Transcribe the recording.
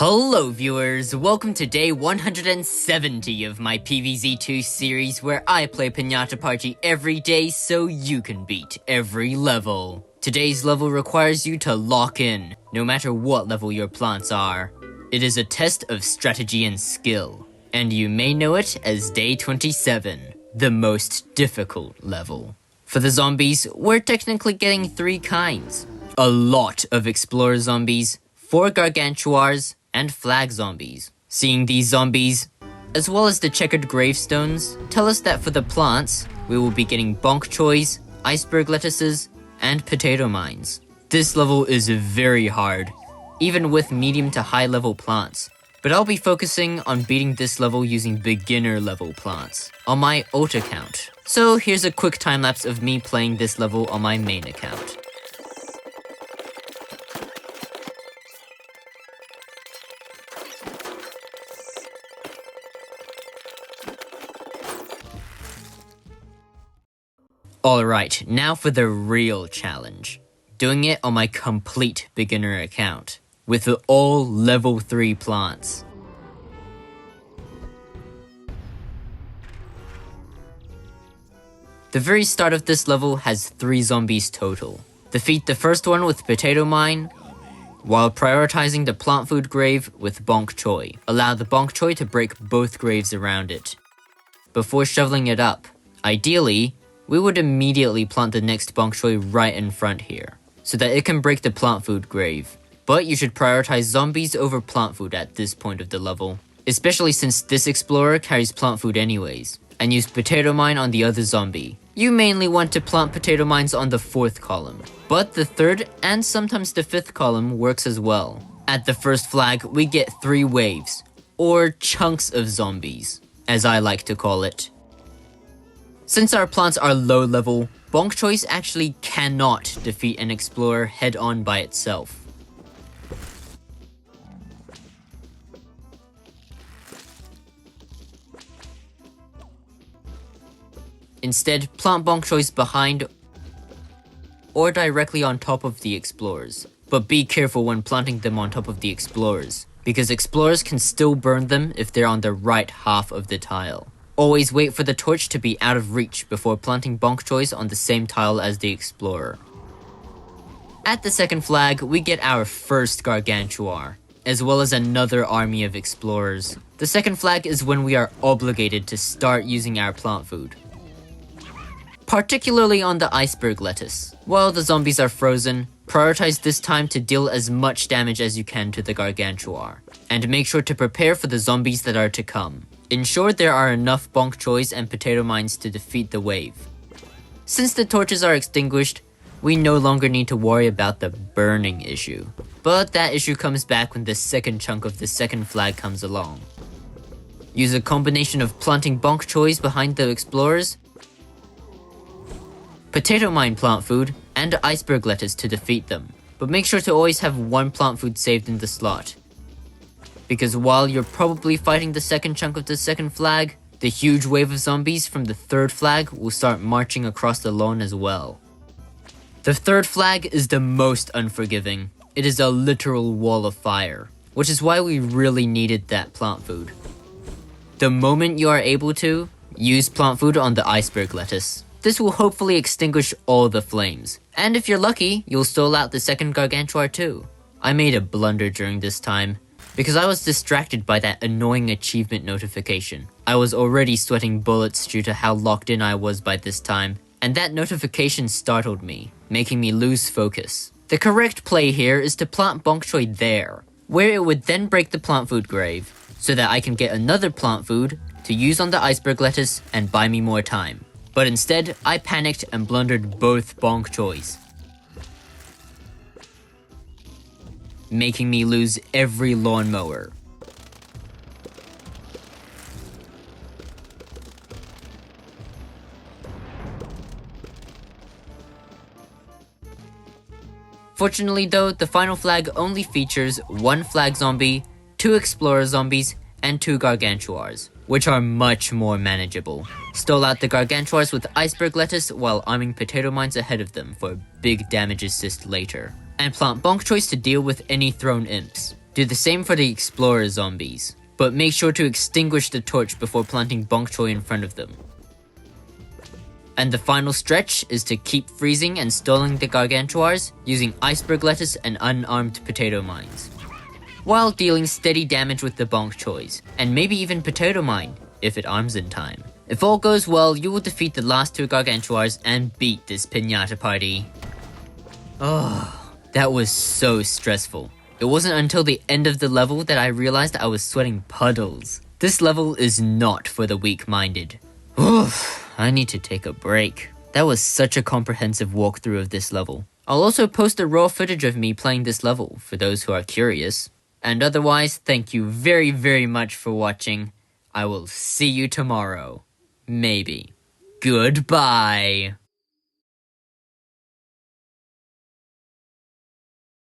Hello viewers, welcome to day 170 of my PvZ2 series where I play Piñata Party every day so you can beat every level. Today's level requires you to lock in, no matter what level your plants are. It is a test of strategy and skill, and you may know it as day 27, the most difficult level. For the zombies, we're technically getting 3 kinds. A lot of explorer zombies, 4 gargantuars, and flag zombies. Seeing these zombies, as well as the checkered gravestones, tell us that for the plants, we will be getting bonk choys, iceberg lettuces, and potato mines. This level is very hard, even with medium to high level plants, but I'll be focusing on beating this level using beginner level plants on my alt account. So here's a quick time lapse of me playing this level on my main account. Alright, now for the real challenge. Doing it on my complete beginner account, with all level 3 plants. The very start of this level has 3 zombies total. Defeat the first one with potato mine, while prioritizing the plant food grave with bonk choy. Allow the bonk choy to break both graves around it. Before shoveling it up, ideally, we would immediately plant the next bonk choy right in front here, so that it can break the plant food grave. But you should prioritize zombies over plant food at this point of the level, especially since this explorer carries plant food anyways, and use potato mine on the other zombie. You mainly want to plant potato mines on the 4th column, but the 3rd and sometimes the 5th column works as well. At the first flag, we get 3 waves, or chunks of zombies, as I like to call it. Since our plants are low level, bonk choice actually cannot defeat an explorer head on by itself. Instead, plant bonk choice behind or directly on top of the explorers. But be careful when planting them on top of the explorers, because explorers can still burn them if they're on the right half of the tile. Always wait for the torch to be out of reach before planting bonk choys on the same tile as the explorer. At the 2nd flag, we get our first gargantuar, as well as another army of explorers. The 2nd flag is when we are obligated to start using our plant food, particularly on the iceberg lettuce. While the zombies are frozen, prioritize this time to deal as much damage as you can to the gargantuar, and make sure to prepare for the zombies that are to come. Ensure there are enough bonk choys and potato mines to defeat the wave. Since the torches are extinguished, we no longer need to worry about the burning issue. But that issue comes back when the 2nd chunk of the 2nd flag comes along. Use a combination of planting bonk choys behind the explorers, potato mine plant food, and iceberg lettuce to defeat them. But make sure to always have 1 plant food saved in the slot, because while you're probably fighting the 2nd chunk of the 2nd flag, the huge wave of zombies from the 3rd flag will start marching across the lawn as well. The 3rd flag is the most unforgiving. It is a literal wall of fire, which is why we really needed that plant food. The moment you are able to, use plant food on the iceberg lettuce. This will hopefully extinguish all the flames, and if you're lucky, you'll stall out the 2nd gargantuar too. I made a blunder during this time, because I was distracted by that annoying achievement notification. I was already sweating bullets due to how locked in I was by this time, and that notification startled me, making me lose focus. The correct play here is to plant bonk choy there, where it would then break the plant food grave, so that I can get another plant food to use on the iceberg lettuce and buy me more time. But instead, I panicked and blundered both bonk choys, making me lose every lawnmower. Fortunately though, the final flag only features 1 flag zombie, 2 explorer zombies, and 2 gargantuars, which are much more manageable. Stall out the gargantuars with iceberg lettuce while arming potato mines ahead of them for a big damage assist later. and plant bonk choice to deal with any thrown imps. Do the same for the Explorer zombies, but make sure to extinguish the torch before planting Bonk Choy in front of them. And the final stretch is to keep freezing and stalling the Gargantuars using iceberg lettuce and unarmed potato mines, while dealing steady damage with the Bonk Choys, and maybe even potato mine, if it arms in time. If all goes well, you will defeat the last 2 Gargantuars and beat this Piñata party. Oh, that was so stressful. It wasn't until the end of the level that I realized I was sweating puddles. This level is not for the weak-minded. Oof, I need to take a break. That was such a comprehensive walkthrough of this level. I'll also post a raw footage of me playing this level for those who are curious. And otherwise, thank you very, very much for watching. I will see you tomorrow. Maybe. Goodbye.